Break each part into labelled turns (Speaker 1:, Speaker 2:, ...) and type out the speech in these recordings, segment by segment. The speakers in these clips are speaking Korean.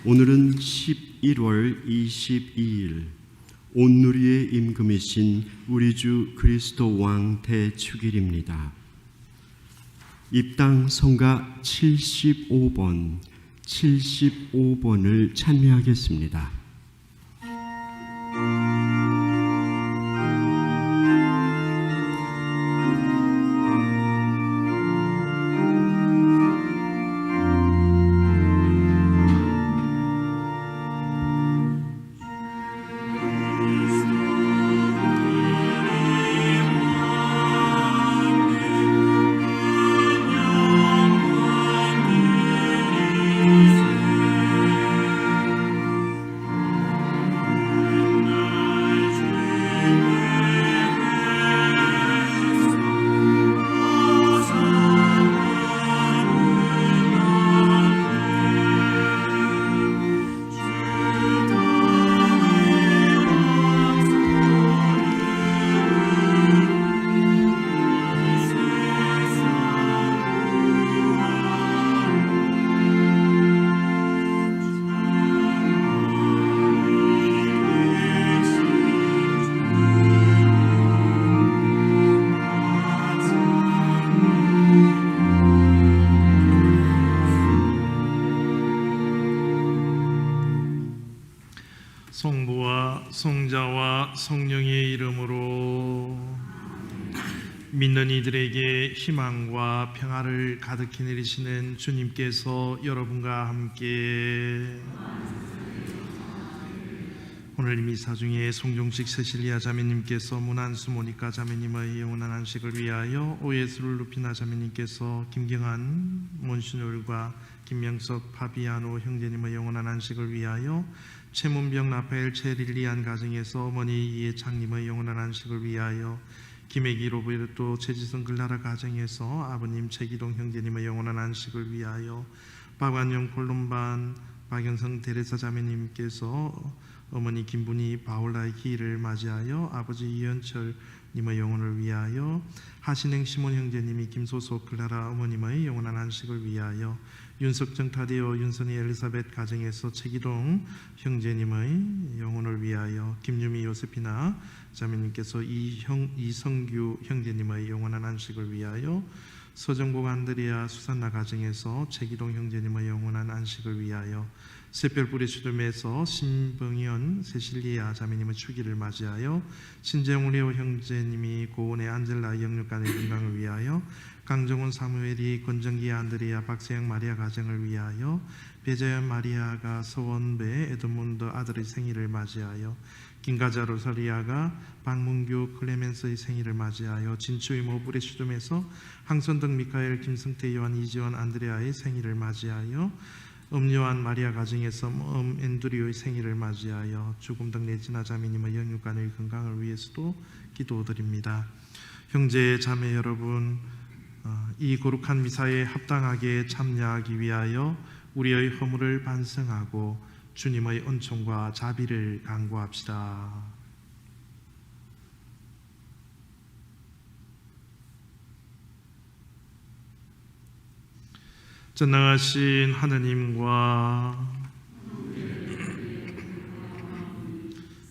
Speaker 1: 오늘은 11월 22일 온누리의 임금이신 우리 주 그리스도 왕 대축일입니다. 입당 성가 75번을 찬미하겠습니다.
Speaker 2: 성부와 성자와 성령의 이름으로. 믿는 이들에게 희망과 평화를 가득히 내리시는 주님께서 여러분과 함께. 오늘 미사 중에 송종식 세실리아 자매님께서 문한수 모니카 자매님의 영원한 안식을 위하여 오예수를 루피나 자매님께서 김경한 몬시놀과 김명석 파비아노 형제님의 영원한 안식을 위하여 최문병 라파엘 최릴리안 가정에서 어머니 이해창님의 영원한 안식을 위하여 김혜기 로베르토 최지성 글라라 가정에서 아버님 최기동 형제님의 영원한 안식을 위하여 박완영 콜롬반 박영성 데레사 자매님께서 어머니 김분희 바울라의 기일을 맞이하여 아버지 이현철 님의 영혼을 위하여 하신행 시몬 형제님이 김소속 클라라 어머님의 영원한 안식을 위하여 윤석정 타데오 윤선희 엘리사벳 가정에서 최기동 형제님의 영혼을 위하여 김유미 요세피나 자매님께서 이성규 형제님의 영원한 안식을 위하여 서정복 안드레아 수산나 가정에서 최기동 형제님의 영원한 안식을 위하여 새별불의 수dom에서 신병현 세실리아 자매님의 축일을 맞이하여 신재웅레오 형제님이 고은의 안젤라 영육간의 건강을 위하여 강정훈 사무엘이 권정기 안드레아 박세영 마리아 가정을 위하여 배자연 마리아가 서원배 에드문드 아들의 생일을 맞이하여 김가자 로사리아가 박문규 클레멘스의 생일을 맞이하여 진추의 모불의 수dom에서 항선덕 미카엘 김승태 요한 이지원 안드레아의 생일을 맞이하여 음요한 마리아 가정에서 앤드리오의 생일을 맞이하여 죽음등 내지나 자매님의 영육간의 건강을 위해서도 기도드립니다. 형제 자매 여러분, 이 거룩한 미사에 합당하게 참여하기 위하여 우리의 허물을 반성하고 주님의 은총과 자비를 간구합시다. 전능하신 하느님과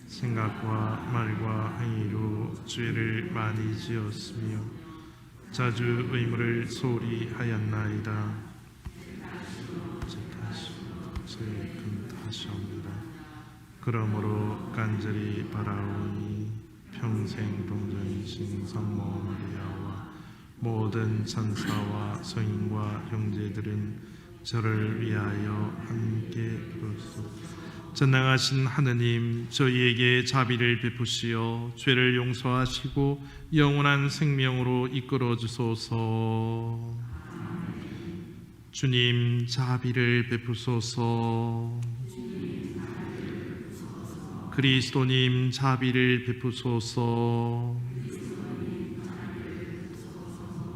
Speaker 2: 생각과 말과 행위로 죄를 많이 지었으며 자주 의무를 소홀히 하였나이다. 죄 금하시옵니다. 그러므로 간절히 바라오니 평생 동정이신 성모 마리아와 모든 천사와 성인과 형제들은 저를 위하여 함께 비로소. 전능하신 하느님, 저희에게 자비를 베푸시어 죄를 용서하시고 영원한 생명으로 이끌어 주소서. 주님, 자비를 베푸소서. 그리스도님, 자비를 베푸소서.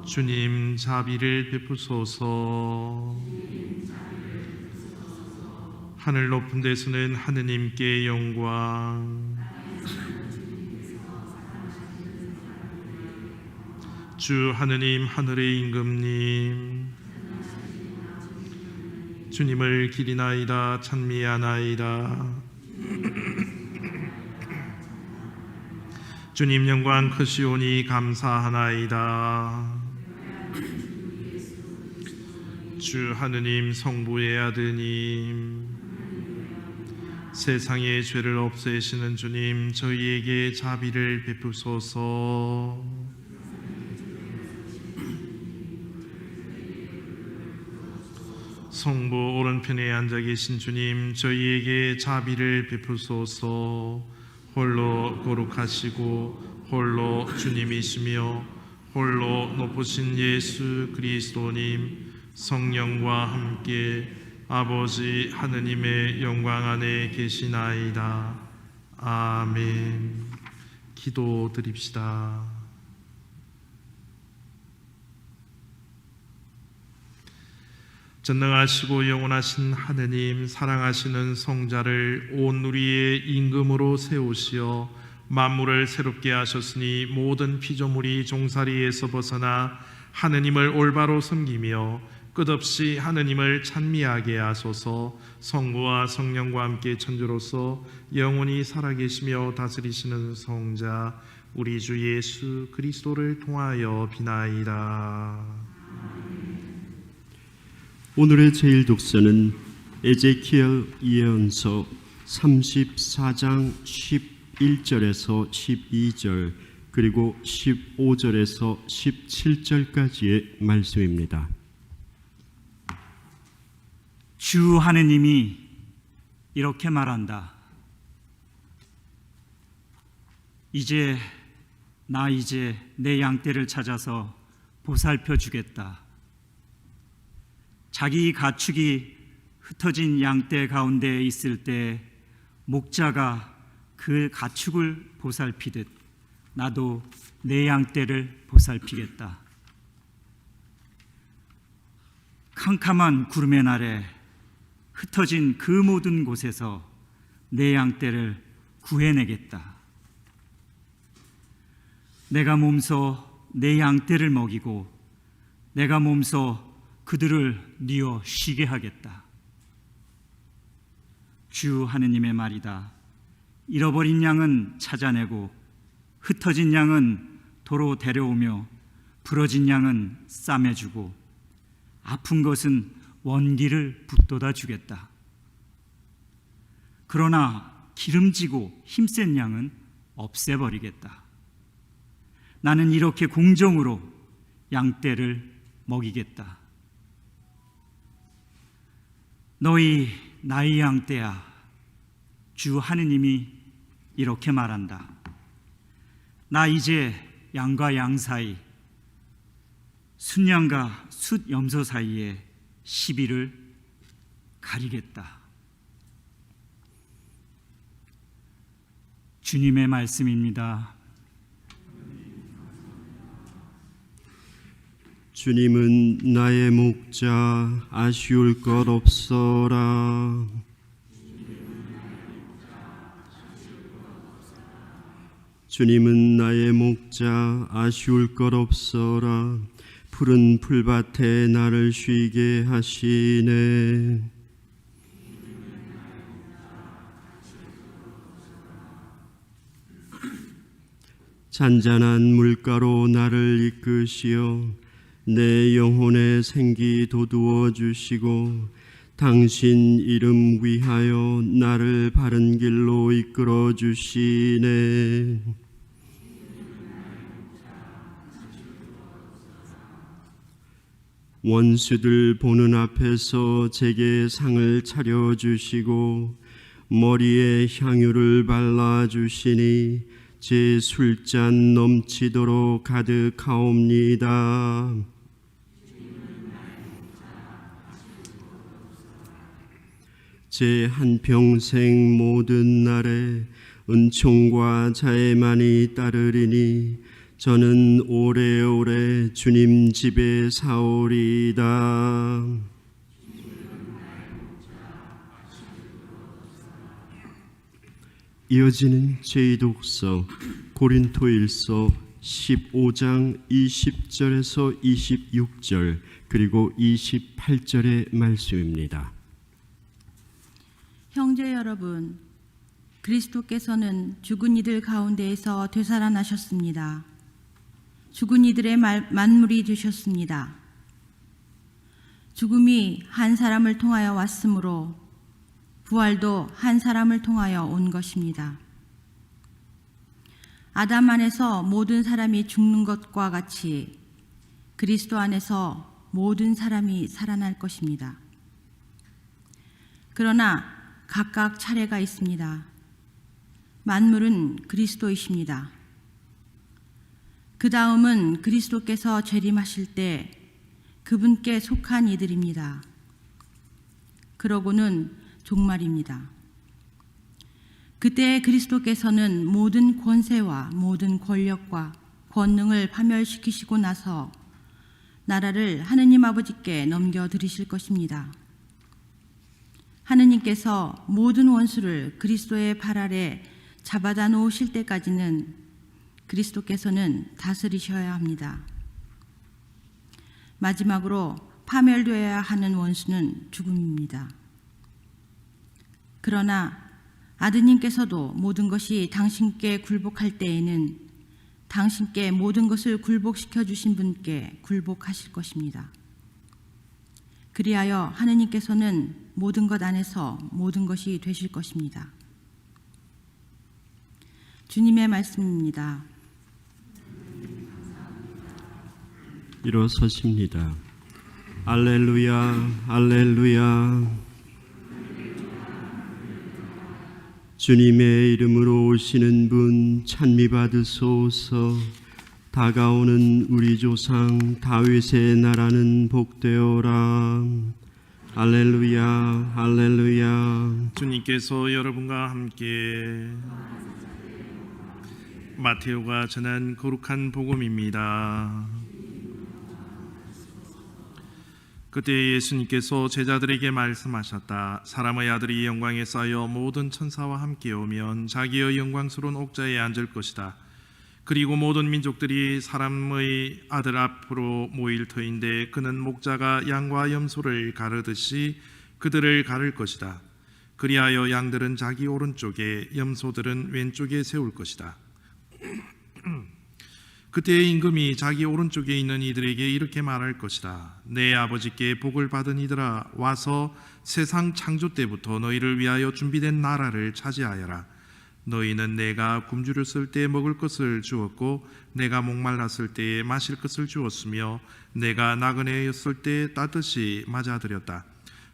Speaker 2: 주님, 자비를 베푸소서. 하늘 높은 데서는 하느님께 영광, 주 하느님, 하늘의 임금님, 주님을 기리나이다 찬미하나이다. 주님 영광 크시오니 감사하나이다. 주 하느님 성부의 아드님, 세상의 죄를 없애시는 주님, 저희에게 자비를 베푸소서. 성부 오른편에 앉아 계신 주님, 저희에게 자비를 베푸소서. 홀로 거룩하시고 홀로 주님이시며 홀로 높으신 예수 그리스도님, 성령과 함께 아버지 하느님의 영광 안에 계시나이다. 아멘. 기도드립시다. 전능하시고 영원하신 하느님, 사랑하시는 성자를 온 누리의 임금으로 세우시어 만물을 새롭게 하셨으니 모든 피조물이 종살이에서 벗어나 하느님을 올바로 섬기며 끝없이 하느님을 찬미하게 하소서. 성부와 성령과 함께 천주로서 영원히 살아계시며 다스리시는 성자 우리 주 예수 그리스도를 통하여 비나이다.
Speaker 1: 오늘의 제일 독서는 에제키엘 예언서 34장 11절에서 12절 그리고 15절에서 17절까지의 말씀입니다.
Speaker 3: 주 하느님이 이렇게 말한다. 이제 내 양떼를 찾아서 보살펴 주겠다. 자기 가축이 흩어진 양떼 가운데 있을 때 목자가 그 가축을 보살피듯 나도 내 양떼를 보살피겠다. 캄캄한 구름의 날에 흩어진 그 모든 곳에서 내 양떼를 구해내겠다. 내가 몸소 내 양떼를 먹이고 내가 몸소 그들을 뉘어 쉬게 하겠다. 주 하느님의 말이다. 잃어버린 양은 찾아내고 흩어진 양은 도로 데려오며 부러진 양은 싸매주고 아픈 것은 원기를 북돋아 주겠다. 그러나 기름지고 힘센 양은 없애버리겠다. 나는 이렇게 공정으로 양떼를 먹이겠다. 너희 나의 양떼야, 주 하느님이 이렇게 말한다. 나 이제 양과 양 사이, 순양과 숫염소 사이에 시비를 가리겠다. 주님의 말씀입니다.
Speaker 1: 주님은 나의 목자, 아쉬울 것 없어라. 주님은 나의 목자, 아쉬울 것 없어라. 푸른 풀밭에 나를 쉬게 하시네. 잔잔한 물가로 나를 이끄시어 내 영혼의 생기 돋우어 주시고 당신 이름 위하여 나를 바른 길로 이끌어 주시네. 원수들 보는 앞에서 제게 상을 차려 주시고 머리에 향유를 발라 주시니 제 술잔 넘치도록 가득하옵니다. 제 한평생 모든 날에 은총과 자애만이 따르리니 저는 오래오래 주님 집에 사오리이다. 이어지는 제2독서 고린토일서 15장 20절에서 26절 그리고 28절의 말씀입니다.
Speaker 4: 형제 여러분, 그리스도께서는 죽은 이들 가운데에서 되살아나셨습니다. 죽은 이들의 만물이 되셨습니다. 죽음이 한 사람을 통하여 왔으므로 부활도 한 사람을 통하여 온 것입니다. 아담 안에서 모든 사람이 죽는 것과 같이 그리스도 안에서 모든 사람이 살아날 것입니다. 그러나 각각 차례가 있습니다. 만물은 그리스도이십니다. 그 다음은 그리스도께서 재림하실 때 그분께 속한 이들입니다. 그러고는 종말입니다. 그때 그리스도께서는 모든 권세와 모든 권력과 권능을 파멸시키시고 나서 나라를 하느님 아버지께 넘겨드리실 것입니다. 하느님께서 모든 원수를 그리스도의 발 아래 잡아다 놓으실 때까지는 그리스도께서는 다스리셔야 합니다. 마지막으로 파멸되어야 하는 원수는 죽음입니다. 그러나 아드님께서도 모든 것이 당신께 굴복할 때에는 당신께 모든 것을 굴복시켜 주신 분께 굴복하실 것입니다. 그리하여 하느님께서는 모든 것 안에서 모든 것이 되실 것입니다. 주님의 말씀입니다.
Speaker 1: 일어서십니다. 할렐루야, 할렐루야. 주님의 이름으로 오시는 분 찬미 받으소서. 다가오는 우리 조상 다윗의 나라는 복되어라. 할렐루야, 할렐루야.
Speaker 2: 주님께서 여러분과 함께 마테오가 전한 거룩한 복음입니다. 그때 예수님께서 제자들에게 말씀하셨다. 사람의 아들이 영광에 쌓여 모든 천사와 함께 오면 자기의 영광스러운 옥좌에 앉을 것이다. 그리고 모든 민족들이 사람의 아들 앞으로 모일 터인데 그는 목자가 양과 염소를 가르듯이 그들을 가를 것이다. 그리하여 양들은 자기 오른쪽에 염소들은 왼쪽에 세울 것이다. 그때 임금이 자기 오른쪽에 있는 이들에게 이렇게 말할 것이다. 내 아버지께 복을 받은 이들아, 와서 세상 창조 때부터 너희를 위하여 준비된 나라를 차지하여라. 너희는 내가 굶주렸을 때 먹을 것을 주었고 내가 목말랐을 때에 마실 것을 주었으며 내가 나그네였을 때 따뜻이 맞아들였다.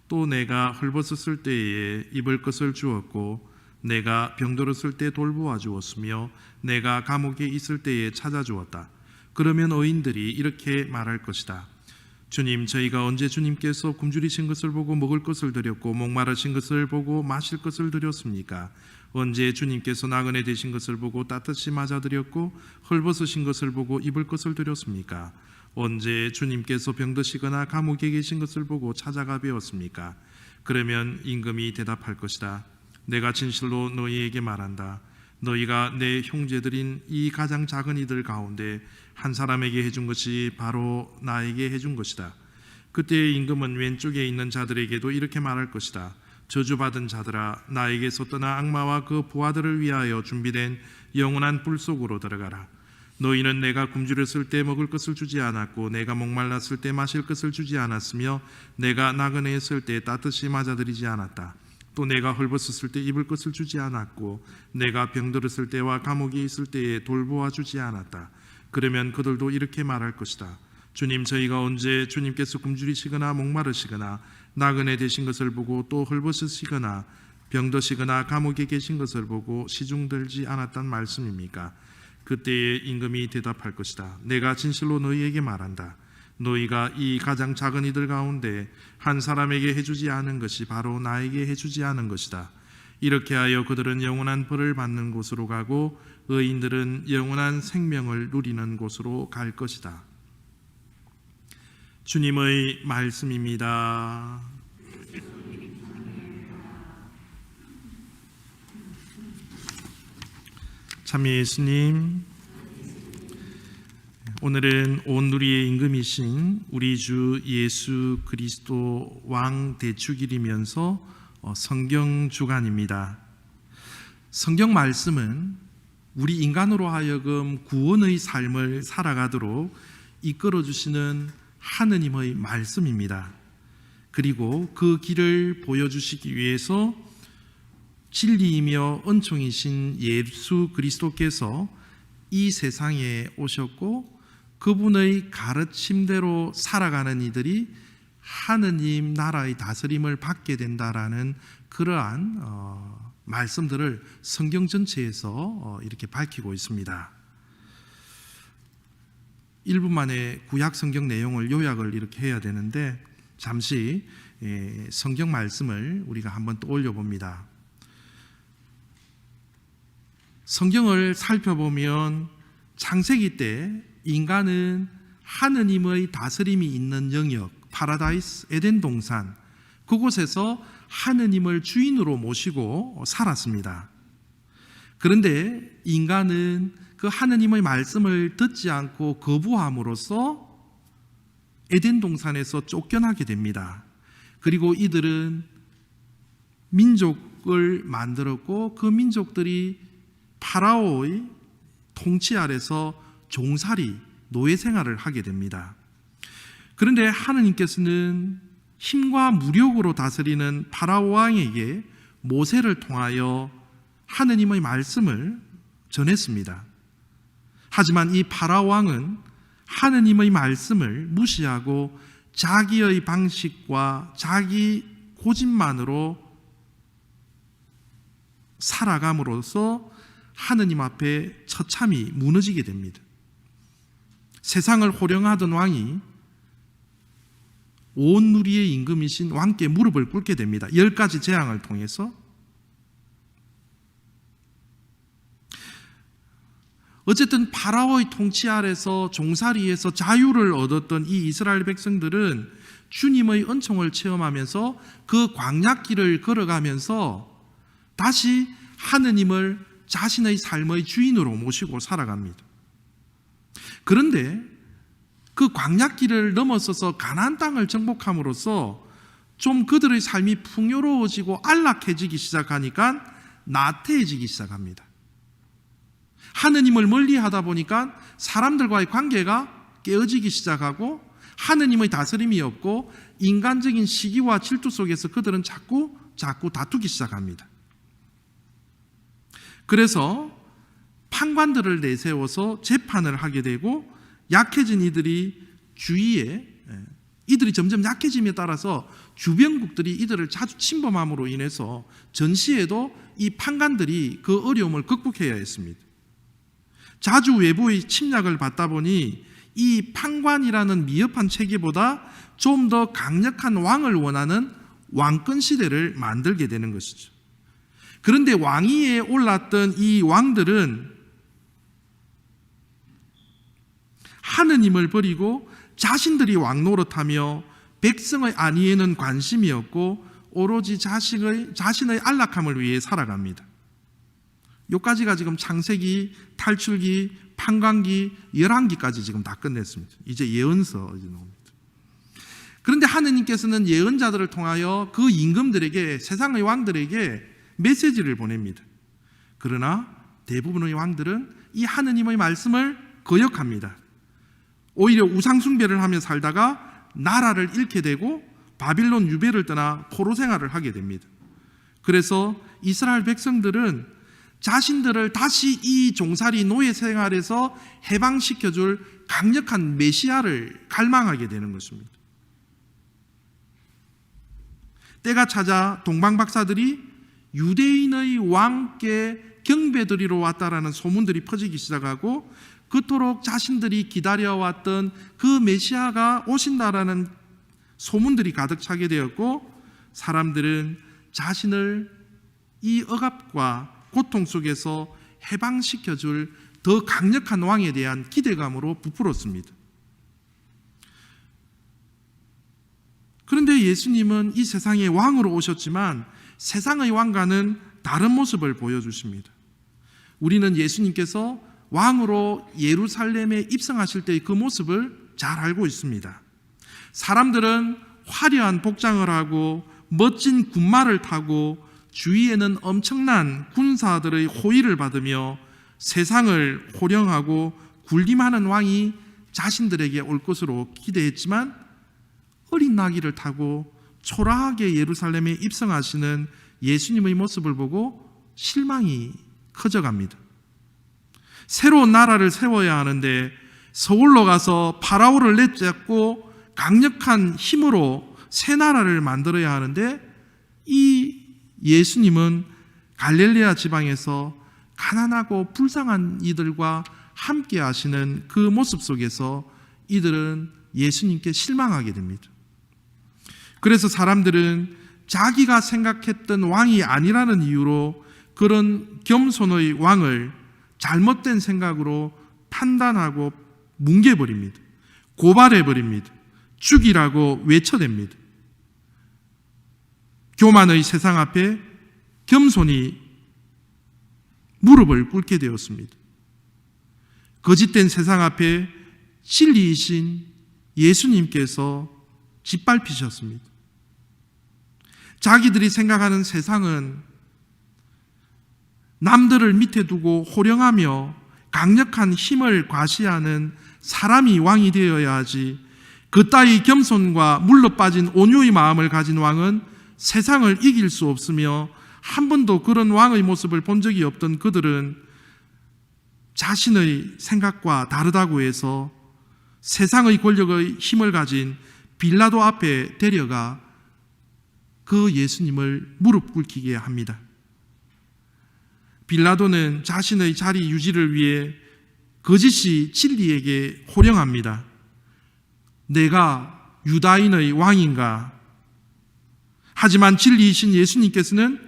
Speaker 2: 또 내가 헐벗었을 때에 입을 것을 주었고 내가 병들었을 때 돌보아 주었으며 내가 감옥에 있을 때에 찾아주었다. 그러면 의인들이 이렇게 말할 것이다. 주님, 저희가 언제 주님께서 굶주리신 것을 보고 먹을 것을 드렸고 목마르신 것을 보고 마실 것을 드렸습니까? 언제 주님께서 나그네 되신 것을 보고 따뜻이 맞아드렸고 헐벗으신 것을 보고 입을 것을 드렸습니까? 언제 주님께서 병드시거나 감옥에 계신 것을 보고 찾아가 뵈었습니까? 그러면 임금이 대답할 것이다. 내가 진실로 너희에게 말한다. 너희가 내 형제들인 이 가장 작은 이들 가운데 한 사람에게 해준 것이 바로 나에게 해준 것이다. 그때 임금은 왼쪽에 있는 자들에게도 이렇게 말할 것이다. 저주받은 자들아, 나에게서 떠나 악마와 그 부하들을 위하여 준비된 영원한 불 속으로 들어가라. 너희는 내가 굶주렸을 때 먹을 것을 주지 않았고 내가 목말랐을 때 마실 것을 주지 않았으며 내가 나그네였을 때 따뜻이 맞아들이지 않았다. 또 내가 헐벗었을 때 입을 것을 주지 않았고 내가 병들었을 때와 감옥에 있을 때에 돌보아 주지 않았다. 그러면 그들도 이렇게 말할 것이다. 주님, 저희가 언제 주님께서 굶주리시거나 목마르시거나 나그네 되신 것을 보고 또 헐벗으시거나 병드시거나 감옥에 계신 것을 보고 시중들지 않았단 말씀입니까? 그때에 임금이 대답할 것이다. 내가 진실로 너희에게 말한다. 너희가 이 가장 작은 이들 가운데 한 사람에게 해주지 않은 것이 바로 나에게 해주지 않은 것이다. 이렇게 하여 그들은 영원한 벌을 받는 곳으로 가고 의인들은 영원한 생명을 누리는 곳으로 갈 것이다. 주님의 말씀입니다. 참 예수님, 오늘은 온누리의 임금이신 우리 주 예수 그리스도 왕 대축일이면서 성경 주간입니다. 성경 말씀은 우리 인간으로 하여금 구원의 삶을 살아가도록 이끌어 주시는 하느님의 말씀입니다. 그리고 그 길을 보여주시기 위해서 진리이며 은총이신 예수 그리스도께서 이 세상에 오셨고 그분의 가르침대로 살아가는 이들이 하느님 나라의 다스림을 받게 된다라는 그러한 말씀들을 성경 전체에서 이렇게 밝히고 있습니다. 1분 만에 구약 성경 내용을 요약을 이렇게 해야 되는데 잠시 성경 말씀을 우리가 한번 떠올려 봅니다. 성경을 살펴보면 창세기 때 인간은 하느님의 다스림이 있는 영역, 파라다이스, 에덴 동산, 그곳에서 하느님을 주인으로 모시고 살았습니다. 그런데 인간은 그 하느님의 말씀을 듣지 않고 거부함으로써 에덴 동산에서 쫓겨나게 됩니다. 그리고 이들은 민족을 만들었고 그 민족들이 파라오의 통치 아래서 종살이, 노예 생활을 하게 됩니다. 그런데 하느님께서는 힘과 무력으로 다스리는 파라오 왕에게 모세를 통하여 하느님의 말씀을 전했습니다. 하지만 이 파라오 왕은 하느님의 말씀을 무시하고 자기의 방식과 자기 고집만으로 살아감으로써 하느님 앞에 처참히 무너지게 됩니다. 세상을 호령하던 왕이 온 누리의 임금이신 왕께 무릎을 꿇게 됩니다. 10가지 재앙을 통해서. 어쨌든 파라오의 통치 아래서 종살이에서 자유를 얻었던 이 이스라엘 백성들은 주님의 은총을 체험하면서 그 광야길을 걸어가면서 다시 하느님을 자신의 삶의 주인으로 모시고 살아갑니다. 그런데 그 광야길을 넘어서서 가나안 땅을 정복함으로써 좀 그들의 삶이 풍요로워지고 안락해지기 시작하니까 나태해지기 시작합니다. 하느님을 멀리하다 보니까 사람들과의 관계가 깨어지기 시작하고 하느님의 다스림이 없고 인간적인 시기와 질투 속에서 그들은 자꾸 다투기 시작합니다. 그래서 판관들을 내세워서 재판을 하게 되고 약해진 이들이 주위에 이들이 점점 약해짐에 따라서 주변국들이 이들을 자주 침범함으로 인해서 전시에도 이 판관들이 그 어려움을 극복해야 했습니다. 자주 외부의 침략을 받다 보니 이 판관이라는 미흡한 체계보다 좀 더 강력한 왕을 원하는 왕권 시대를 만들게 되는 것이죠. 그런데 왕위에 올랐던 이 왕들은 하느님을 버리고 자신들이 왕노릇하며 백성의 안위에는 관심이 없고 오로지 자신의 안락함을 위해 살아갑니다. 요까지가 지금 창세기, 탈출기, 판관기, 열왕기까지 지금 다 끝냈습니다. 이제 예언서 이제 나옵니다. 그런데 하느님께서는 예언자들을 통하여 그 임금들에게, 세상의 왕들에게 메시지를 보냅니다. 그러나 대부분의 왕들은 이 하느님의 말씀을 거역합니다. 오히려 우상 숭배를 하며 살다가 나라를 잃게 되고 바빌론 유배를 떠나 포로 생활을 하게 됩니다. 그래서 이스라엘 백성들은 자신들을 다시 이 종살이 노예 생활에서 해방시켜줄 강력한 메시아를 갈망하게 되는 것입니다. 때가 찾아 동방박사들이 유대인의 왕께 경배드리러 왔다라는 소문들이 퍼지기 시작하고 그토록 자신들이 기다려왔던 그 메시아가 오신다라는 소문들이 가득 차게 되었고 사람들은 자신을 이 억압과 고통 속에서 해방시켜줄 더 강력한 왕에 대한 기대감으로 부풀었습니다. 그런데 예수님은 이 세상에 왕으로 오셨지만 세상의 왕과는 다른 모습을 보여주십니다. 우리는 예수님께서 왕으로 예루살렘에 입성하실 때의 그 모습을 잘 알고 있습니다. 사람들은 화려한 복장을 하고 멋진 군마를 타고 주위에는 엄청난 군사들의 호의를 받으며 세상을 호령하고 군림하는 왕이 자신들에게 올 것으로 기대했지만 어린 나귀를 타고 초라하게 예루살렘에 입성하시는 예수님의 모습을 보고 실망이 커져갑니다. 새로운 나라를 세워야 하는데 서울로 가서 파라오를 내쫓고 강력한 힘으로 새 나라를 만들어야 하는데 이 예수님은 갈릴레아 지방에서 가난하고 불쌍한 이들과 함께 하시는 그 모습 속에서 이들은 예수님께 실망하게 됩니다. 그래서 사람들은 자기가 생각했던 왕이 아니라는 이유로 그런 겸손의 왕을 잘못된 생각으로 판단하고 뭉개버립니다. 고발해버립니다. 죽이라고 외쳐댑니다. 교만의 세상 앞에 겸손히 무릎을 꿇게 되었습니다. 거짓된 세상 앞에 진리이신 예수님께서 짓밟히셨습니다. 자기들이 생각하는 세상은 남들을 밑에 두고 호령하며 강력한 힘을 과시하는 사람이 왕이 되어야 하지, 그따위 겸손과 물러 빠진 온유의 마음을 가진 왕은 세상을 이길 수 없으며 한 번도 그런 왕의 모습을 본 적이 없던 그들은 자신의 생각과 다르다고 해서 세상의 권력의 힘을 가진 빌라도 앞에 데려가 그 예수님을 무릎 꿇히게 합니다. 빌라도는 자신의 자리 유지를 위해 거짓이 진리에게 호령합니다. 내가 유다인의 왕인가? 하지만 진리이신 예수님께서는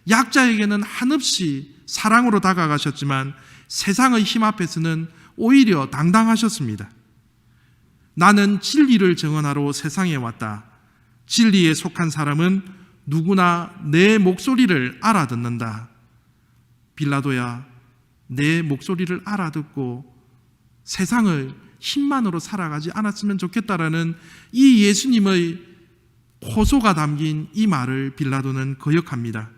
Speaker 2: 약자에게는 한없이 사랑으로 다가가셨지만 세상의 힘 앞에서는 오히려 당당하셨습니다. 나는 진리를 증언하러 세상에 왔다. 진리에 속한 사람은 누구나 내 목소리를 알아듣는다. 빌라도야, 내 목소리를 알아듣고 세상을 힘만으로 살아가지 않았으면 좋겠다라는 이 예수님의 호소가 담긴 이 말을 빌라도는 거역합니다.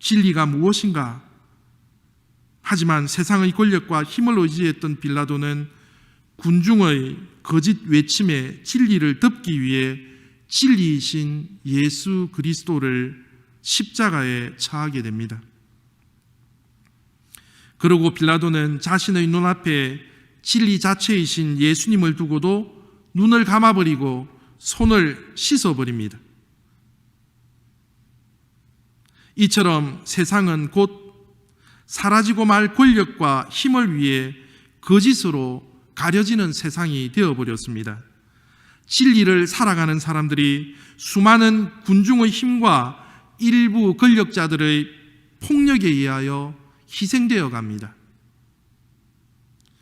Speaker 2: 진리가 무엇인가? 하지만 세상의 권력과 힘을 의지했던 빌라도는 군중의 거짓 외침에 진리를 덮기 위해 진리이신 예수 그리스도를 십자가에 처하게 됩니다. 그리고 빌라도는 자신의 눈앞에 진리 자체이신 예수님을 두고도 눈을 감아버리고 손을 씻어버립니다. 이처럼 세상은 곧 사라지고 말 권력과 힘을 위해 거짓으로 가려지는 세상이 되어버렸습니다. 진리를 살아가는 사람들이 수많은 군중의 힘과 일부 권력자들의 폭력에 의하여 희생되어 갑니다.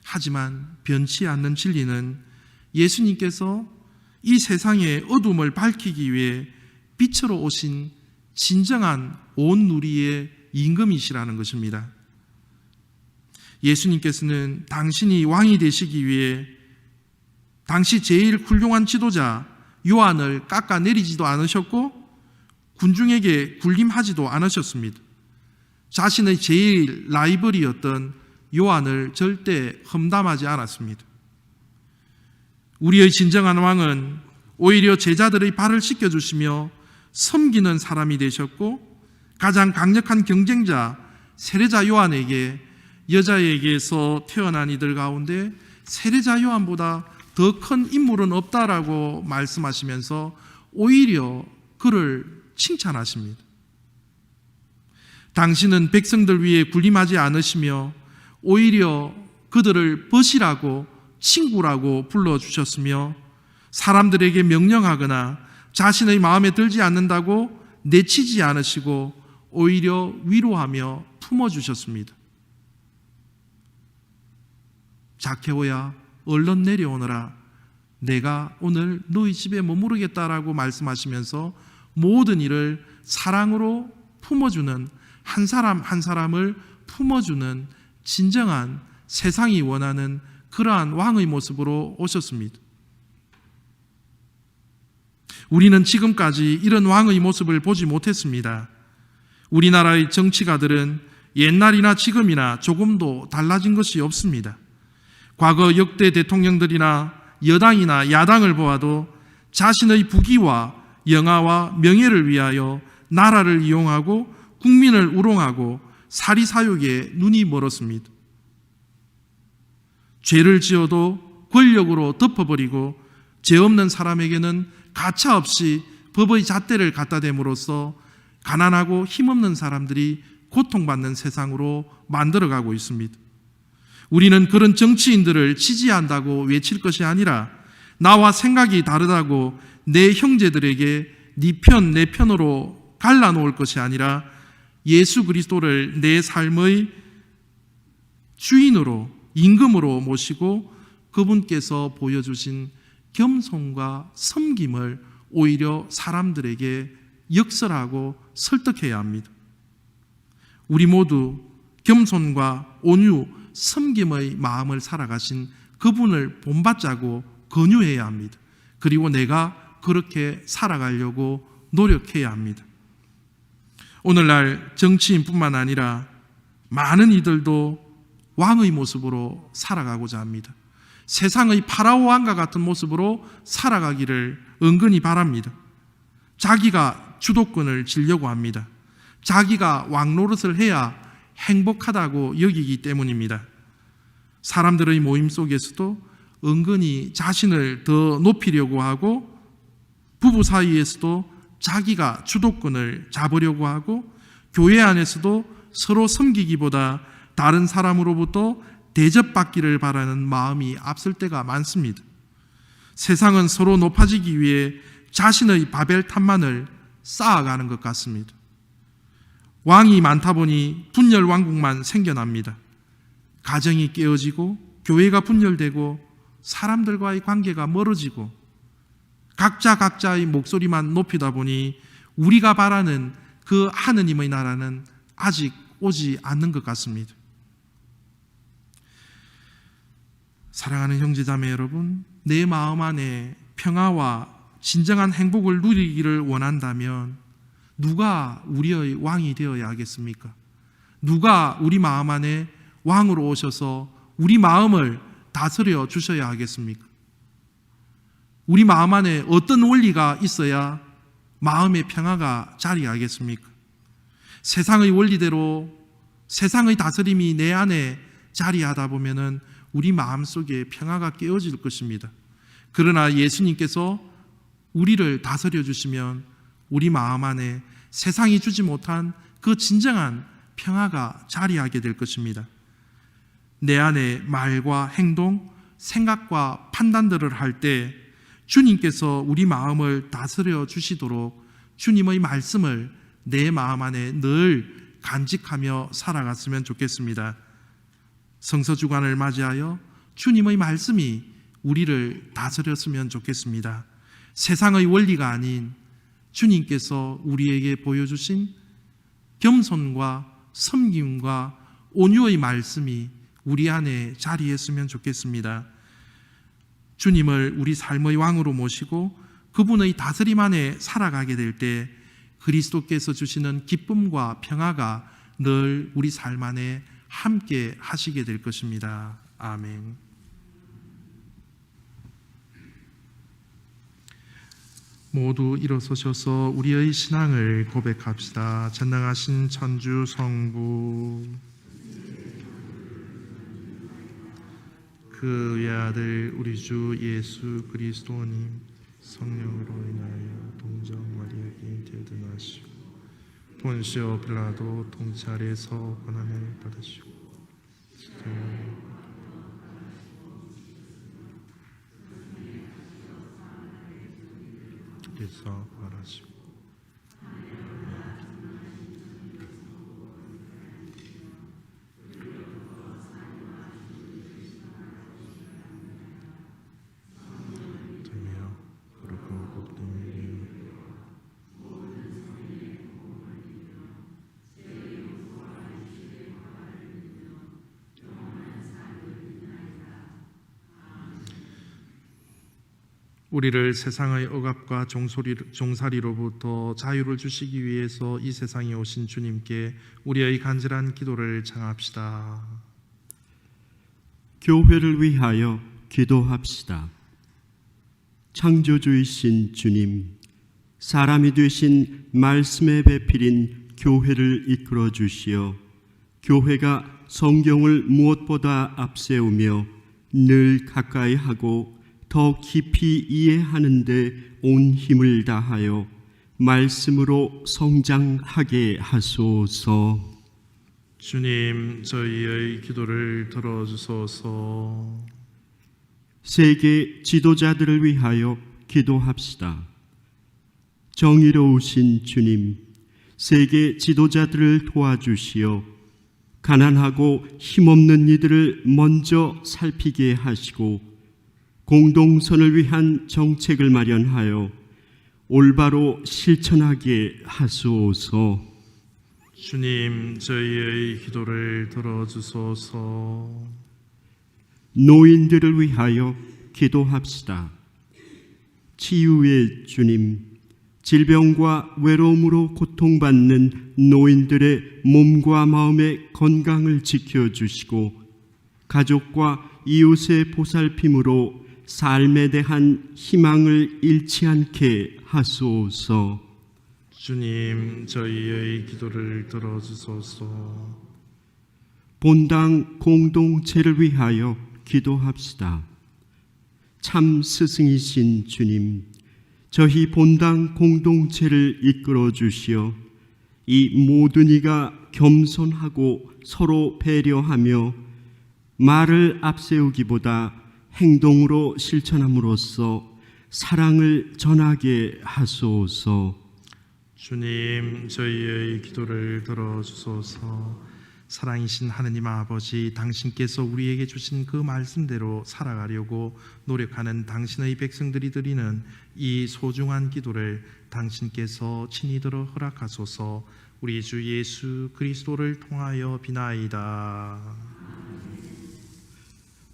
Speaker 2: 하지만 변치 않는 진리는 예수님께서 이 세상의 어둠을 밝히기 위해 빛으로 오신 진정한 온 누리의 임금이시라는 것입니다. 예수님께서는 당신이 왕이 되시기 위해 당시 제일 훌륭한 지도자 요한을 깎아내리지도 않으셨고 군중에게 군림하지도 않으셨습니다. 자신의 제일 라이벌이었던 요한을 절대 험담하지 않았습니다. 우리의 진정한 왕은 오히려 제자들의 발을 씻겨주시며 섬기는 사람이 되셨고 가장 강력한 경쟁자 세례자 요한에게 여자에게서 태어난 이들 가운데 세례자 요한보다 더 큰 인물은 없다라고 말씀하시면서 오히려 그를 칭찬하십니다. 당신은 백성들 위해 군림하지 않으시며 오히려 그들을 벗이라고 친구라고 불러주셨으며 사람들에게 명령하거나 자신의 마음에 들지 않는다고 내치지 않으시고 오히려 위로하며 품어주셨습니다. 자케오야, 얼른 내려오너라. 내가 오늘 너희 집에 머무르겠다라고 말씀하시면서 모든 일을 사랑으로 품어주는, 한 사람 한 사람을 품어주는 진정한 세상이 원하는 그러한 왕의 모습으로 오셨습니다. 우리는 지금까지 이런 왕의 모습을 보지 못했습니다. 우리나라의 정치가들은 옛날이나 지금이나 조금도 달라진 것이 없습니다. 과거 역대 대통령들이나 여당이나 야당을 보아도 자신의 부귀와 영화와 명예를 위하여 나라를 이용하고 국민을 우롱하고 사리사욕에 눈이 멀었습니다. 죄를 지어도 권력으로 덮어버리고 죄 없는 사람에게는 가차없이 법의 잣대를 갖다 댐으로써 가난하고 힘없는 사람들이 고통받는 세상으로 만들어가고 있습니다. 우리는 그런 정치인들을 지지한다고 외칠 것이 아니라 나와 생각이 다르다고 내 형제들에게 네 편, 내 편으로 갈라놓을 것이 아니라 예수 그리스도를 내 삶의 주인으로 임금으로 모시고 그분께서 보여주신 겸손과 섬김을 오히려 사람들에게 역설하고 설득해야 합니다. 우리 모두 겸손과 온유, 섬김의 마음을 살아가신 그분을 본받자고 권유해야 합니다. 그리고 내가 그렇게 살아가려고 노력해야 합니다. 오늘날 정치인뿐만 아니라 많은 이들도 왕의 모습으로 살아가고자 합니다. 세상의 파라오 왕과 같은 모습으로 살아가기를 은근히 바랍니다. 자기가 주도권을 쥐려고 합니다. 자기가 왕 노릇을 해야 행복하다고 여기기 때문입니다. 사람들의 모임 속에서도 은근히 자신을 더 높이려고 하고 부부 사이에서도 자기가 주도권을 잡으려고 하고 교회 안에서도 서로 섬기기보다 다른 사람으로부터 대접받기를 바라는 마음이 앞설 때가 많습니다. 세상은 서로 높아지기 위해 자신의 바벨탑만을 쌓아가는 것 같습니다. 왕이 많다 보니 분열 왕국만 생겨납니다. 가정이 깨어지고 교회가 분열되고 사람들과의 관계가 멀어지고 각자의 목소리만 높이다 보니 우리가 바라는 그 하느님의 나라는 아직 오지 않는 것 같습니다. 사랑하는 형제자매 여러분, 내 마음 안에 평화와 진정한 행복을 누리기를 원한다면 누가 우리의 왕이 되어야 하겠습니까? 누가 우리 마음 안에 왕으로 오셔서 우리 마음을 다스려 주셔야 하겠습니까? 우리 마음 안에 어떤 원리가 있어야 마음의 평화가 자리하겠습니까? 세상의 원리대로 세상의 다스림이 내 안에 자리하다 보면은 우리 마음속에 평화가 깨어질 것입니다. 그러나 예수님께서 우리를 다스려 주시면 우리 마음 안에 세상이 주지 못한 그 진정한 평화가 자리하게 될 것입니다. 내 안에 말과 행동, 생각과 판단들을 할 때 주님께서 우리 마음을 다스려 주시도록 주님의 말씀을 내 마음 안에 늘 간직하며 살아갔으면 좋겠습니다. 성서주간을 맞이하여 주님의 말씀이 우리를 다스렸으면 좋겠습니다. 세상의 원리가 아닌 주님께서 우리에게 보여주신 겸손과 섬김과 온유의 말씀이 우리 안에 자리했으면 좋겠습니다. 주님을 우리 삶의 왕으로 모시고 그분의 다스림 안에 살아가게 될 때 그리스도께서 주시는 기쁨과 평화가 늘 우리 삶 안에 함께 하시게 될 것입니다. 아멘. 모두 일어서셔서 우리의 신앙을 고백합시다. 전능하신 천주 성부 그 외아들 우리 주 예수 그리스도님 성령으로 인하여 동정 마리아에게 대등하시고 본시오 빌라도 통찰에서 고난을 받으시고 주께서 바라시고 우리를 세상의 억압과 종살이로부터 자유를 주시기 위해서 이 세상에 오신 주님께 우리의 간절한 기도를 청합시다.
Speaker 1: 교회를 위하여 기도합시다. 창조주이신 주님, 사람이 되신 말씀의 배필인 교회를 이끌어 주시어 교회가 성경을 무엇보다 앞세우며 늘 가까이 하고 더 깊이 이해하는 데 온 힘을 다하여 말씀으로 성장하게 하소서.
Speaker 2: 주님, 저희의 기도를 들어주소서.
Speaker 1: 세계 지도자들을 위하여 기도합시다. 정의로우신 주님, 세계 지도자들을 도와주시어 가난하고 힘없는 이들을 먼저 살피게 하시고 공동선을 위한 정책을 마련하여 올바로 실천하게 하소서.
Speaker 2: 주님, 저희의 기도를 들어주소서.
Speaker 1: 노인들을 위하여 기도합시다. 치유의 주님, 질병과 외로움으로 고통받는 노인들의 몸과 마음의 건강을 지켜주시고 가족과 이웃의 보살핌으로 삶에 대한 희망을 잃지 않게 하소서.
Speaker 2: 주님, 저희의 기도를 들어주소서.
Speaker 1: 본당 공동체를 위하여 기도합시다. 참 스승이신 주님, 저희 본당 공동체를 이끌어 주시어 이 모든 이가 겸손하고 서로 배려하며 말을 앞세우기보다 행동으로 실천함으로써 사랑을 전하게 하소서.
Speaker 2: 주님, 저희의 기도를 들어주소서. 사랑이신 하느님 아버지, 당신께서 우리에게 주신 그 말씀대로 살아가려고 노력하는 당신의 백성들이 드리는 이 소중한 기도를 당신께서 친히 들어 허락하소서. 우리 주 예수 그리스도를 통하여 비나이다.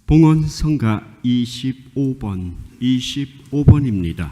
Speaker 1: 봉헌성가 25번입니다.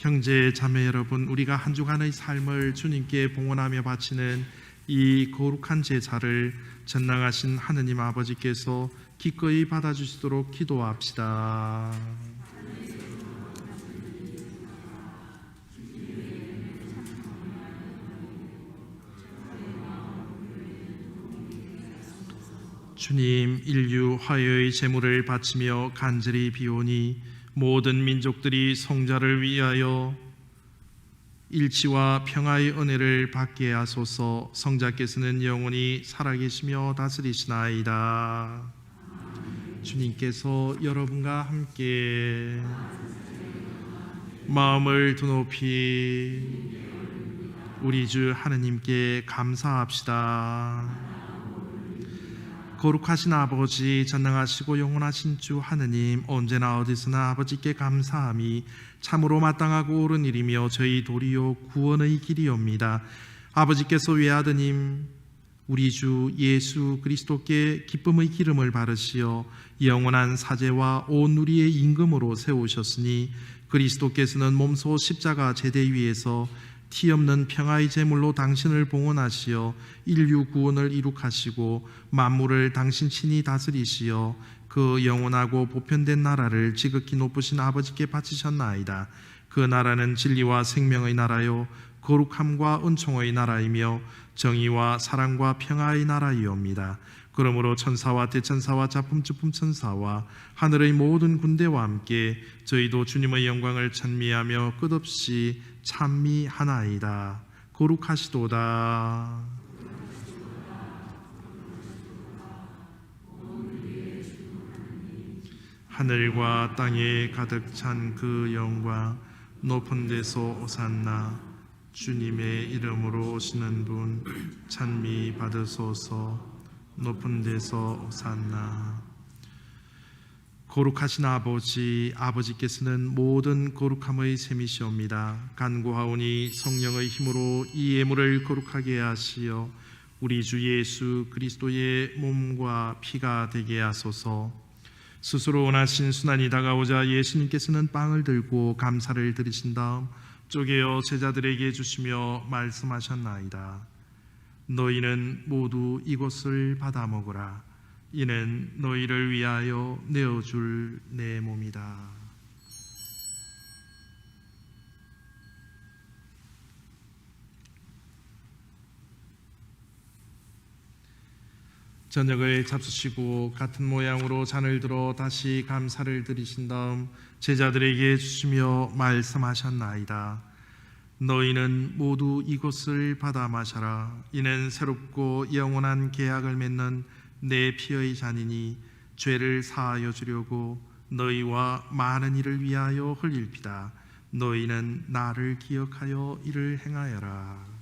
Speaker 2: 형제 자매 여러분, 우리가 한 주간의 삶을 주님께 봉헌하며 바치는 이 거룩한 제사를 전능하신 하느님 아버지께서 기꺼이 받아주시도록 기도합시다. 주님, 인류 화해의 제물을 바치며 간절히 비오니 모든 민족들이 성자를 위하여 일치와 평화의 은혜를 받게 하소서. 성자께서는 영원히 살아계시며 다스리시나이다. 주님께서 여러분과 함께 마음을 드높이 우리 주 하느님께 감사합시다. 거룩하신 아버지, 전능하시고 영원하신 주 하느님, 언제나 어디서나 아버지께 감사함이 참으로 마땅하고 옳은 일이며 저희 도리요 구원의 길이옵니다. 아버지께서 외아드님 우리 주 예수 그리스도께 기쁨의 기름을 바르시어 영원한 사제와 온 우리의 임금으로 세우셨으니 그리스도께서는 몸소 십자가 제대 위에서 티 없는 평화의 제물로 당신을 봉헌하시어 인류 구원을 이룩하시고 만물을 당신 친히 다스리시어 그 영원하고 보편된 나라를 지극히 높으신 아버지께 바치셨나이다. 그 나라는 진리와 생명의 나라요 거룩함과 은총의 나라이며 정의와 사랑과 평화의 나라이옵니다. 그러므로 천사와 대천사와 자품주품 천사와 하늘의 모든 군대와 함께 저희도 주님의 영광을 찬미하며 끝없이 찬미하나이다. 거룩하시도다. 하늘과 땅에 가득 찬 그 영광, 높은 데서 오산나. 주님의 이름으로 오시는 분 찬미 받으소서. 높은 데서 오산나. 거룩하신 아버지께서는 모든 거룩함의 셈이시옵니다. 간구하오니 성령의 힘으로 이 예물을 거룩하게 하시어 우리 주 예수 그리스도의 몸과 피가 되게 하소서. 스스로 원하신 순환이 다가오자 예수님께서는 빵을 들고 감사를 드리신 다음 쪼개어 제자들에게 주시며 말씀하셨나이다. 너희는 모두 이것을 받아 먹으라. 이는 너희를 위하여 내어줄 내 몸이다. 저녁을 잡수시고 같은 모양으로 잔을 들어 다시 감사를 드리신 다음 제자들에게 주시며 말씀하셨나이다. 너희는 모두 이것을 받아 마셔라. 이는 새롭고 영원한 계약을 맺는 내 피의 잔이니 죄를 사하여 주려고 너희와 많은 이를 위하여 흘릴 피다. 너희는 나를 기억하여 이를 행하여라.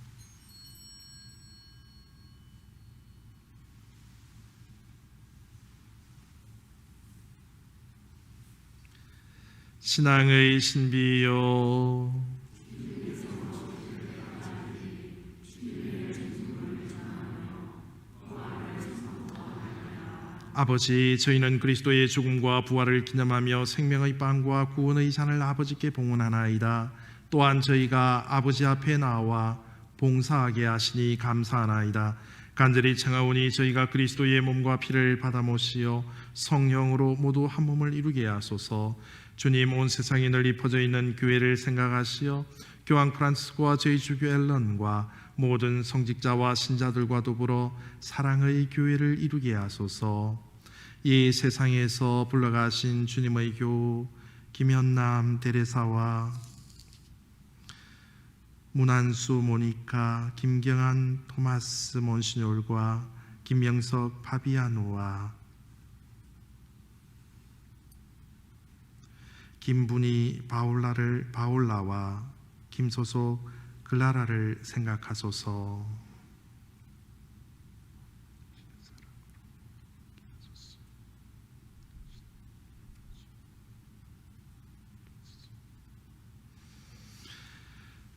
Speaker 2: 신앙의 신비요 아버지, 저희는 그리스도의 죽음과 부활을 기념하며 생명의 빵과 구원의 잔을 아버지께 봉헌하나이다. 또한 저희가 아버지 앞에 나와 봉사하게 하시니 감사하나이다. 간절히 청하오니 저희가 그리스도의 몸과 피를 받아 모시어 성령으로 모두 한 몸을 이루게 하소서. 주님, 온 세상에 널리 퍼져 있는 교회를 생각하시어 교황 프란치스코와 저희 주교 앨런과 모든 성직자와 신자들과 더불어 사랑의 교회를 이루게 하소서. 이 세상에서 불러가신 주님의 교 김현남 대레사와 문한수 모니카, 김경한 토마스 몬시뇰과 김명석 파비아노와 김분희 바울라와 김소속 글라라를 생각하소서.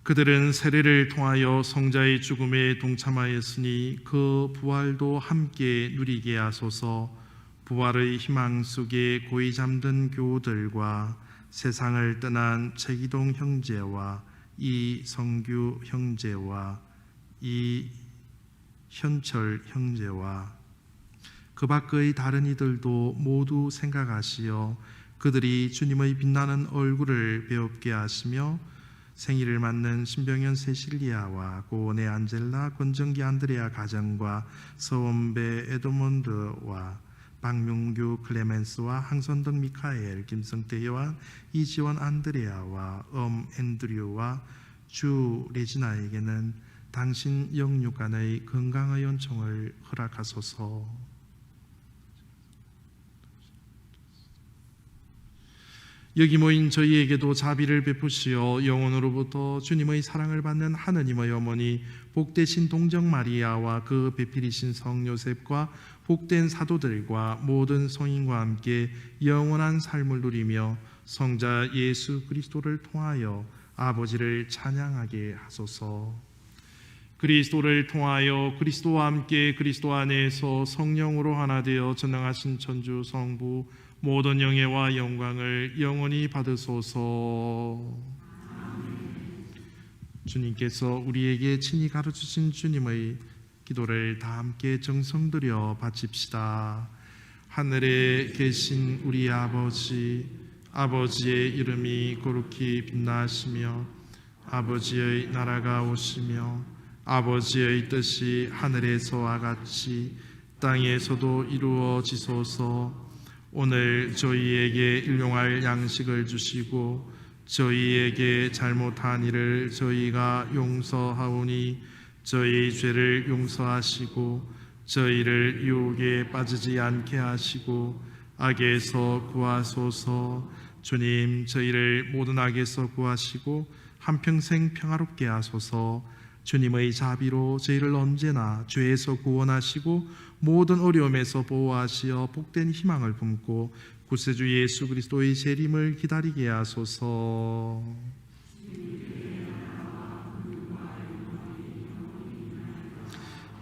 Speaker 2: 그들은 세례를 통하여 성자의 죽음에 동참하였으니 그 부활도 함께 누리게 하소서. 부활의 희망 속에 고이 잠든 교우들과 세상을 떠난 최기동 형제와 이성규 형제와 이현철 형제와 그 밖의 다른 이들도 모두 생각하시어 그들이 주님의 빛나는 얼굴을 배웁게 하시며 생일을 맞는 신병현 세실리아와 고은의 안젤라, 권정기 안드레아 가정과 서원배 에드몬드와 박명규 클레멘스와 항선덕 미카엘, 김성태 요한, 이지원 안드레아와 앤드류와 주 레지나에게는 당신 영육간의 건강의 연총을 허락하소서. 여기 모인 저희에게도 자비를 베푸시어 영원으로부터 주님의 사랑을 받는 하느님의 어머니 복되신 동정 마리아와 그 배필이신 성 요셉과 복된 사도들과 모든 성인과 함께 영원한 삶을 누리며 성자 예수 그리스도를 통하여 아버지를 찬양하게 하소서. 그리스도를 통하여 그리스도와 함께 그리스도 안에서 성령으로 하나 되어 전능하신 천주 성부 모든 영예와 영광을 영원히 받으소서. 주님께서 우리에게 친히 가르치신 주님의 기도를 다 함께 정성 들여 바칩시다. 하늘에 계신 우리 아버지, 아버지의 이름이 거룩히 빛나시며 아버지의 나라가 오시며 아버지의 뜻이 하늘에서와 같이 땅에서도 이루어지소서. 오늘 저희에게 일용할 양식을 주시고 저희에게 잘못한 일을 저희가 용서하오니 저희 죄를 용서하시고 저희를 유혹에 빠지지 않게 하시고 악에서 구하소서. 주님, 저희를 모든 악에서 구하시고 한평생 평화롭게 하소서. 주님의 자비로 저희를 언제나 죄에서 구원하시고 모든 어려움에서 보호하시어 복된 희망을 품고 구세주 예수 그리스도의 재림을 기다리게 하소서.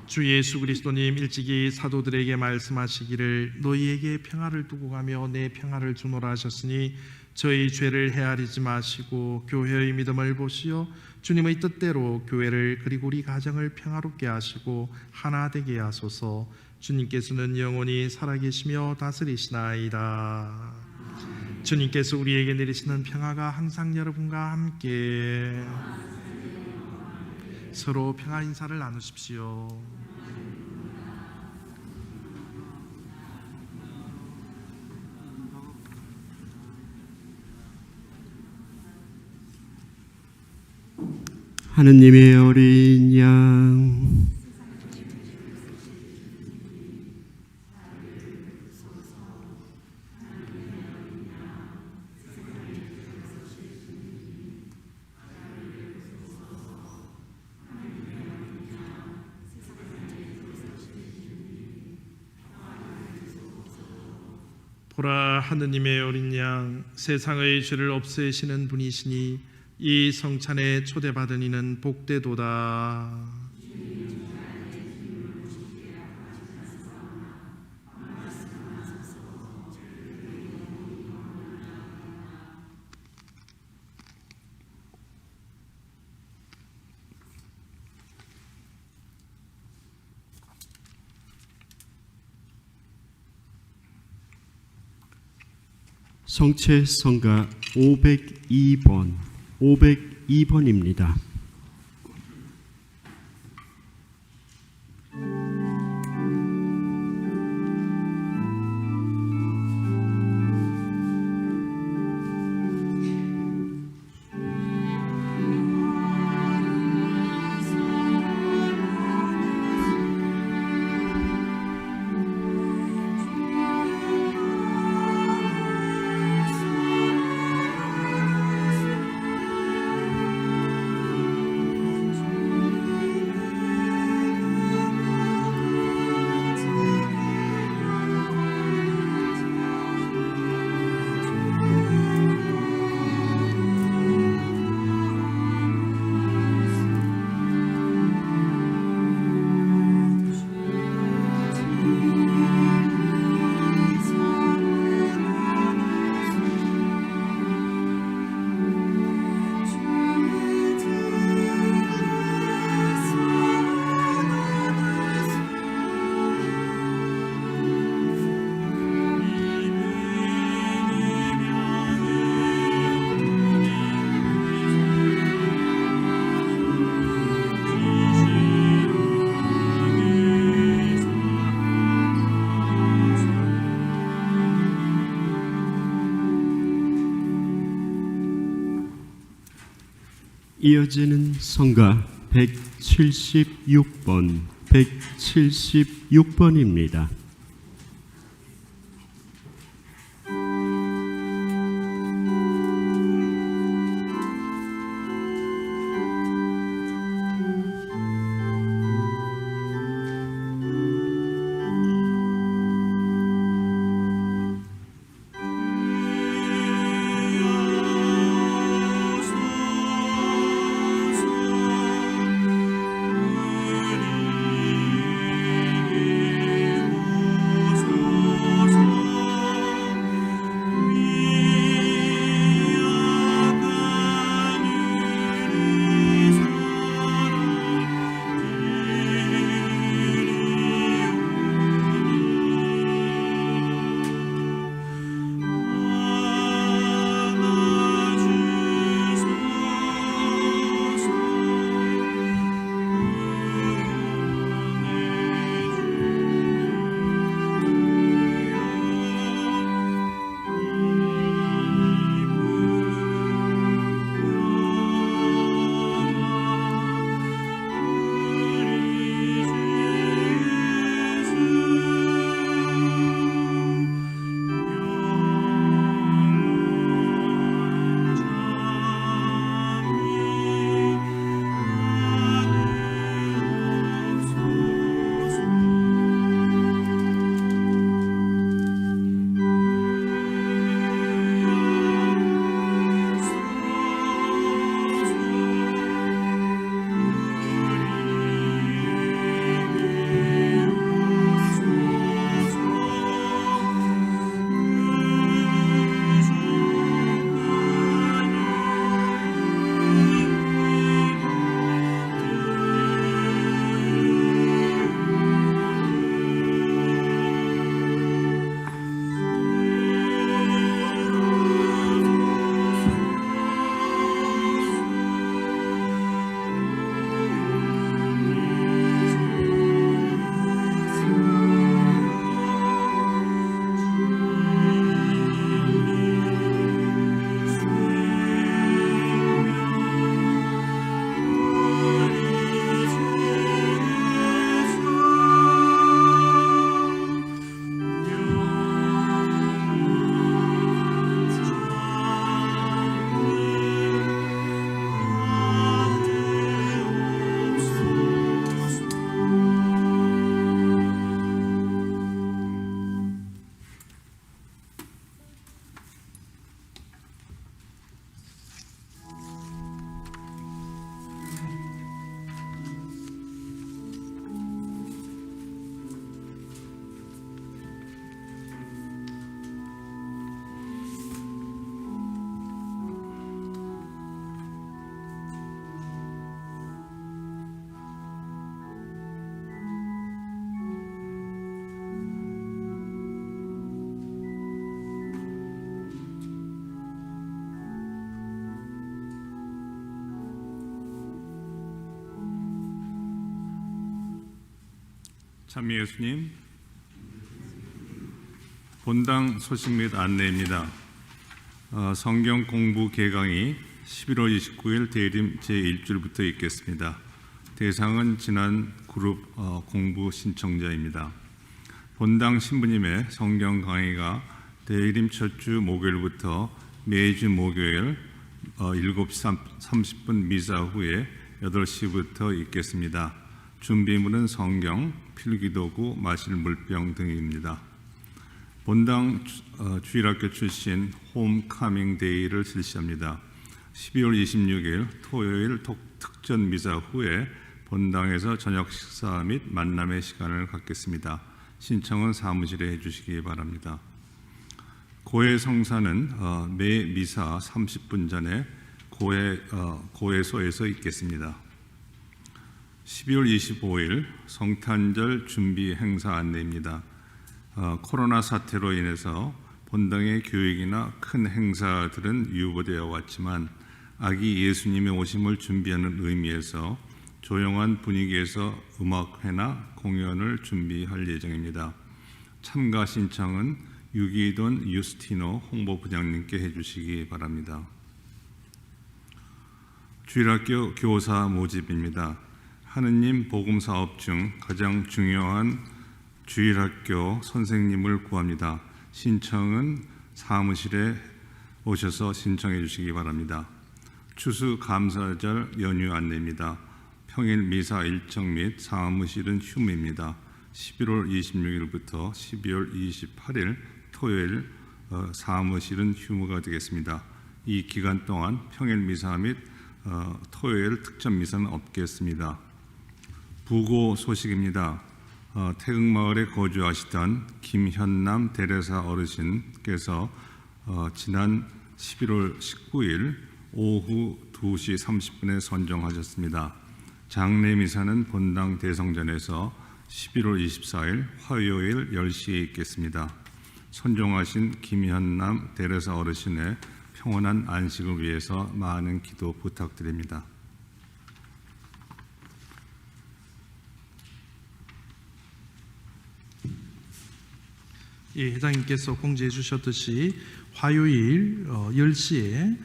Speaker 2: 주 예수 그리스도님 일찍이 사도들에게 말씀하시기를 너희에게 평화를 두고 가며 내 평화를 주노라 하셨으니 저희 죄를 헤아리지 마시고 교회의 믿음을 보시어 주님의 뜻대로 교회를 그리고 우리 가정을 평화롭게 하시고 하나 되게 하소서. 주님께서는 영원히 살아계시며 다스리시나이다. 주님께서 우리에게 내리시는 평화가 항상 여러분과 함께. 서로 평화 인사를 나누십시오.
Speaker 1: 하느님의 어린 양,
Speaker 2: 보라, 하느님의 어린 양, 세상의 죄를 없애시는 분이시니 이 성찬에 초대받은 이는 복되도다.
Speaker 1: 성체 성가 502번입니다. 이어지는 성가 176번입니다.
Speaker 5: 참미 예수님, 본당 소식 및 안내입니다. 성경 공부 개강이 11월 29일 대림 제1줄부터 있겠습니다. 대상은 지난 그룹 공부 신청자입니다. 본당 신부님의 성경 강의가 대림 첫 주 목요일부터 매주 목요일 7시 30분 미사 후에 8시부터 있겠습니다. 준비물은 성경, 필기도구, 마실 물병 등입니다. 본당 주일학교 출신 홈카밍 데이를 실시합니다. 12월 26일 토요일 특전 미사 후에 본당에서 저녁 식사 및 만남의 시간을 갖겠습니다. 신청은 사무실에 해주시기 바랍니다. 고해 성사는 매 미사 30분 전에 고해소에서 있겠습니다. 12월 25일 성탄절 준비 행사 안내입니다. 코로나 사태로 인해서 본당의 교육이나 큰 행사들은 유보되어 왔지만 아기 예수님의 오심을 준비하는 의미에서 조용한 분위기에서 음악회나 공연을 준비할 예정입니다. 참가 신청은 유기돈 유스티노 홍보부장님께 해주시기 바랍니다. 주일학교 교사 모집입니다. 하느님 복음 사업 중 가장 중요한 주일학교 선생님을 구합니다. 신청은 사무실에 오셔서 신청해 주시기 바랍니다. 추수감사절 연휴 안내입니다. 평일 미사 일정 및 사무실은 휴무입니다. 11월 26일부터 12월 28일 토요일 사무실은 휴무가 되겠습니다. 이 기간 동안 평일 미사 및 토요일 특전 미사는 없겠습니다. 부고 소식입니다. 태극마을에 거주하시던 김현남 대례사 어르신께서 지난 11월 19일 오후 2시 30분에 선정하셨습니다. 장례 미사는 본당 대성전에서 11월 24일 화요일 10시에 있겠습니다. 선정하신 김현남 대례사 어르신의 평온한 안식을 위해서 많은 기도 부탁드립니다.
Speaker 2: 예, 회장님께서 공지해 주셨듯이 화요일 10시에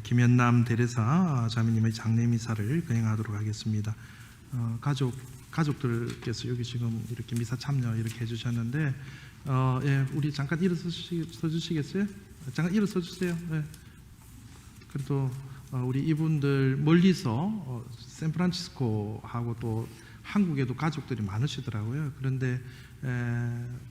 Speaker 2: 김현남 대례사 자매님의 장례 미사를 거행하도록 하겠습니다. 가족들께서 여기 지금 이렇게 미사 참여 이렇게 해주셨는데, 예, 우리 잠깐 일어서 주시겠어요? 잠깐 일어서 주세요. 예. 그래도 우리 이분들 멀리서 샌프란시스코하고 또 한국에도 가족들이 많으시더라고요. 그런데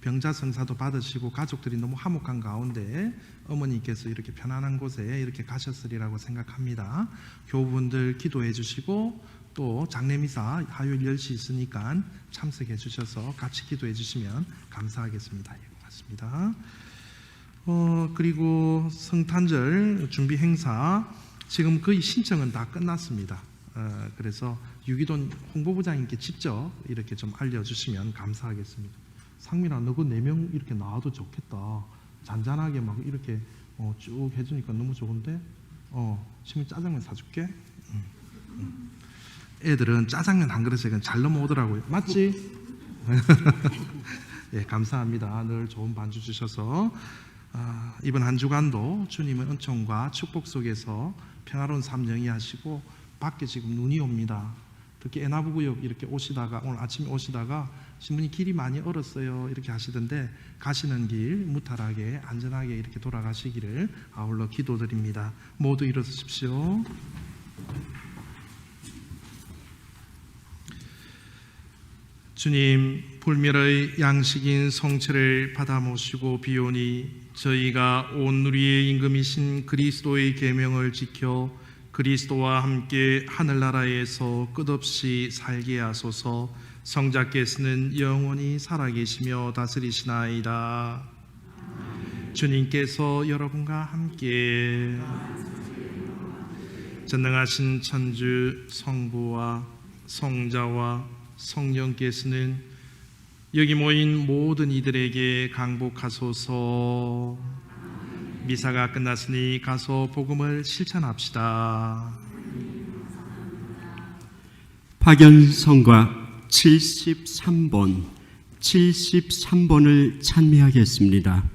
Speaker 2: 병자성사도 받으시고 가족들이 너무 화목한 가운데 어머니께서 이렇게 편안한 곳에 이렇게 가셨으리라고 생각합니다. 교우분들 기도해 주시고 또 장례미사 화요일 10시 있으니까 참석해 주셔서 같이 기도해 주시면 감사하겠습니다. 예, 고맙습니다. 그리고 성탄절 준비 행사 지금 거의 신청은 다 끝났습니다. 그래서 유기돈 홍보부장님께 직접 이렇게 좀 알려주시면 감사하겠습니다. 상민아, 너그 4명 이렇게 나와도 좋겠다. 잔잔하게 막 이렇게 쭉 해주니까 너무 좋은데, 지금 짜장면 사줄게. 애들은 짜장면 한 그릇에 잘 넘어오더라고요. 맞지? 예, 감사합니다. 늘 좋은 반주 주셔서 이번 한 주간도 주님의 은총과 축복 속에서 평화로운 삶 영위하시고, 밖에 지금 눈이 옵니다. 특히 애나부구역 이렇게 오시다가 오늘 아침에 오시다가 신부님 길이 많이 얼었어요 이렇게 하시던데, 가시는 길 무탈하게 안전하게 이렇게 돌아가시기를 아울러 기도드립니다. 모두 일어서십시오. 주님, 불멸의 양식인 성체를 받아 모시고 비오니 저희가 온 누리의 임금이신 그리스도의 계명을 지켜 그리스도와 함께 하늘나라에서 끝없이 살게 하소서. 성자께서는 영원히 살아계시며 다스리시나이다. 주님께서 여러분과 함께 전능하신 천주 성부와 성자와 성령께서는 여기 모인 모든 이들에게 강복하소서. 미사가 끝났으니 가서 복음을 실천합시다.
Speaker 1: 파견성과 73번 73번을 찬미하겠습니다.